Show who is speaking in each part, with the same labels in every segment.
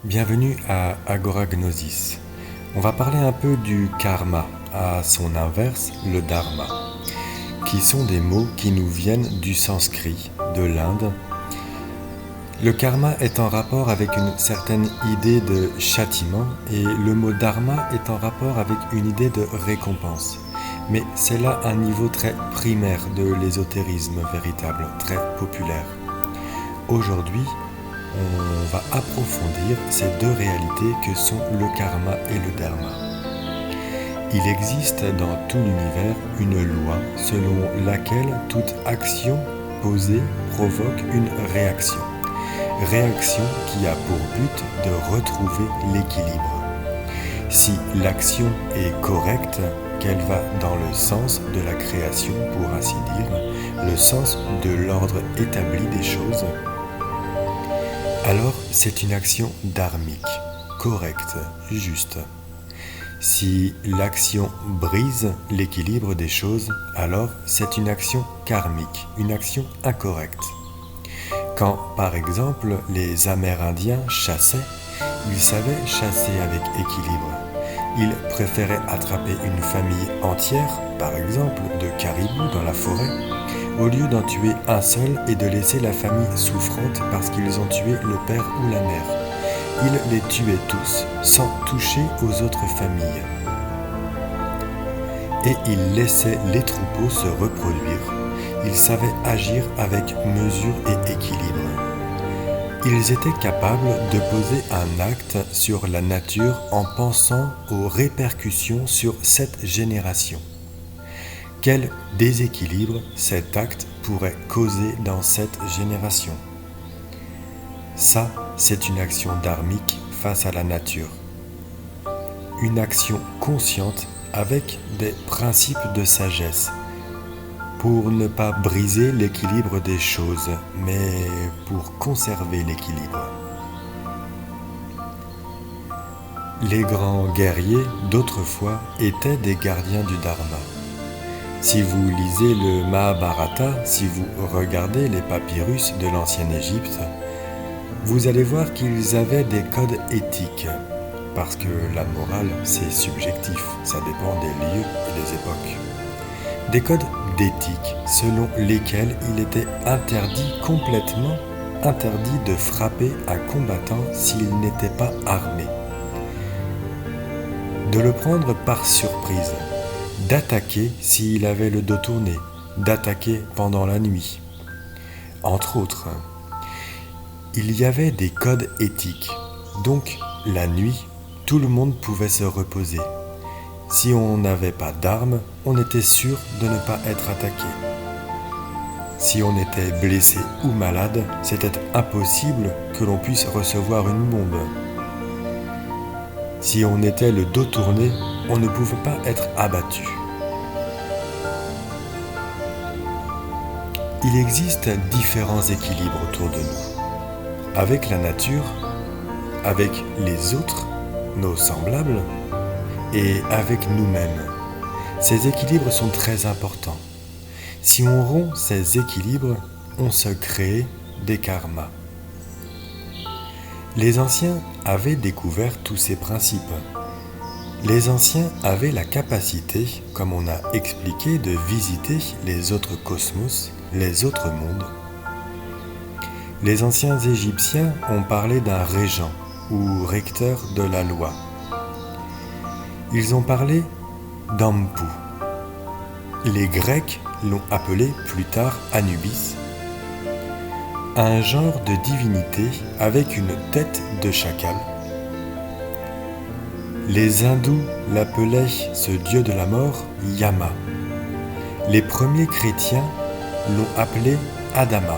Speaker 1: Bienvenue à Agora Gnosis. On va parler un peu du karma, à son inverse, le dharma, qui sont des mots qui nous viennent du sanskrit, de l'Inde. Le karma est en rapport avec une certaine idée de châtiment et le mot dharma est en rapport avec une idée de récompense. Mais c'est là un niveau très primaire de l'ésotérisme véritable, très populaire. Aujourd'hui, on va approfondir ces deux réalités que sont le karma et le dharma. Il existe dans tout l'univers une loi selon laquelle toute action posée provoque une réaction. Réaction qui a pour but de retrouver l'équilibre. Si l'action est correcte, qu'elle va dans le sens de la création, pour ainsi dire, le sens de l'ordre établi des choses, alors c'est une action dharmique, correcte, juste. Si l'action brise l'équilibre des choses, alors c'est une action karmique, une action incorrecte. Quand, par exemple, les Amérindiens chassaient, ils savaient chasser avec équilibre. Ils préféraient attraper une famille entière, par exemple, de caribous dans la forêt, au lieu d'en tuer un seul et de laisser la famille souffrante parce qu'ils ont tué le père ou la mère. Ils les tuaient tous, sans toucher aux autres familles. Et ils laissaient les troupeaux se reproduire. Ils savaient agir avec mesure et équilibre. Ils étaient capables de poser un acte sur la nature en pensant aux répercussions sur cette génération. Quel déséquilibre cet acte pourrait causer dans cette génération? Ça, c'est une action dharmique face à la nature. Une action consciente avec des principes de sagesse, pour ne pas briser l'équilibre des choses, mais pour conserver l'équilibre. Les grands guerriers d'autrefois étaient des gardiens du dharma. Si vous lisez le Mahabharata, si vous regardez les papyrus de l'ancienne Égypte, vous allez voir qu'ils avaient des codes éthiques, parce que la morale, c'est subjectif, ça dépend des lieux et des époques. Des codes d'éthique selon lesquels il était complètement interdit de frapper un combattant s'il n'était pas armé, de le prendre par surprise, d'attaquer s'il avait le dos tourné, d'attaquer pendant la nuit. Entre autres, il y avait des codes éthiques, donc la nuit, tout le monde pouvait se reposer. Si on n'avait pas d'armes, on était sûr de ne pas être attaqué. Si on était blessé ou malade, c'était impossible que l'on puisse recevoir une bombe. Si on était le dos tourné, on ne pouvait pas être abattu. Il existe différents équilibres autour de nous. Avec la nature, avec les autres, nos semblables, et avec nous-mêmes. Ces équilibres sont très importants. Si on rompt ces équilibres, on se crée des karmas. Les anciens avaient découvert tous ces principes. Les anciens avaient la capacité, comme on a expliqué, de visiter les autres cosmos, les autres mondes. Les anciens Égyptiens ont parlé d'un régent ou recteur de la loi. Ils ont parlé d'Ampu. Les Grecs l'ont appelé plus tard Anubis, un genre de divinité avec une tête de chacal. Les hindous l'appelaient, ce dieu de la mort, Yama. Les premiers chrétiens l'ont appelé Adama.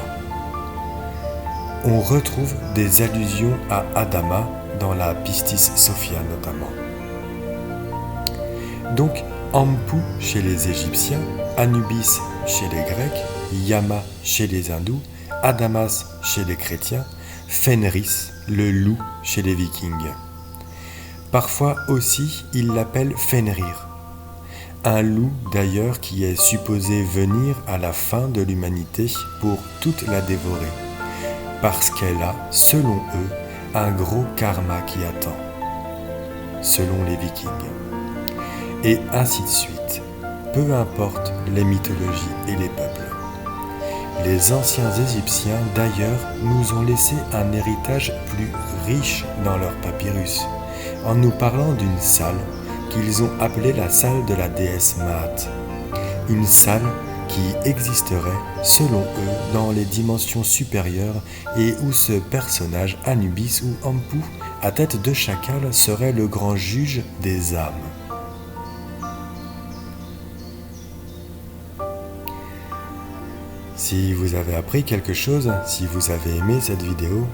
Speaker 1: On retrouve des allusions à Adama dans la Pistis Sophia notamment. Donc, Ampu chez les Égyptiens, Anubis chez les Grecs, Yama chez les Hindous, Adamas chez les chrétiens, Fenris, le loup chez les Vikings. Parfois aussi, ils l'appellent Fenrir. Un loup d'ailleurs qui est supposé venir à la fin de l'humanité pour toute la dévorer, parce qu'elle a, selon eux, un gros karma qui attend, selon les Vikings. Et ainsi de suite, peu importe les mythologies et les peuples. Les anciens Égyptiens, d'ailleurs, nous ont laissé un héritage plus riche dans leurs papyrus, en nous parlant d'une salle qu'ils ont appelée la salle de la déesse Maat. Une salle qui existerait, selon eux, dans les dimensions supérieures et où ce personnage Anubis ou Ampu, à tête de chacal, serait le grand juge des âmes. Si vous avez appris quelque chose, si vous avez aimé cette vidéo,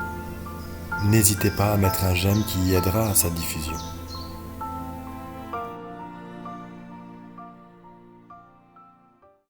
Speaker 1: n'hésitez pas à mettre un j'aime qui aidera à sa diffusion.